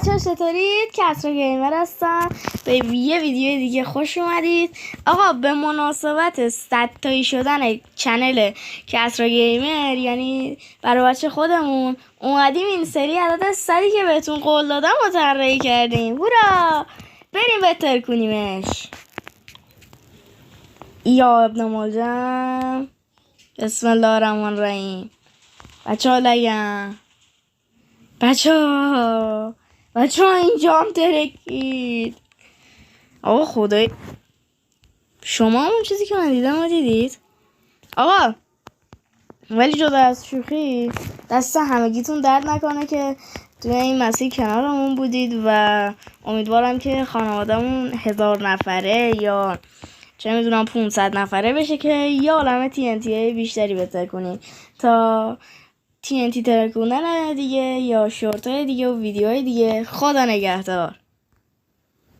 بچه ها چطورید؟ کسرا گیمر هستم. به یه ویدیو دیگه خوش اومدید. آقا به مناسبت 100 تایی شدن چنل کسرا گیمر، یعنی برای بچه خودمون، اومدیم این سری عدد 100 که بهتون قول دادم و طراحی کردیم. هورا بریم بهتر کنیمش. یا ابن ملجم، بسم الله الرحمن الرحیم. بچه ها لگم، بچه ها اینجا هم ترکید. آقا خدای شما اون چیزی که من دیدم رو دیدید؟ آقا ولی جدا از شوخی، دست همگیتون درد نکنه که توی این مسیر کنارمون بودید و امیدوارم که خانوادمون 1000 نفره یا چه میدونم 500 نفره بشه که یه عالمه TNT بیشتری بهتر کنیم تا TNT ترکوندن دیگه یا شورت های دیگه و ویدیوهای دیگه. خدا نگهدار.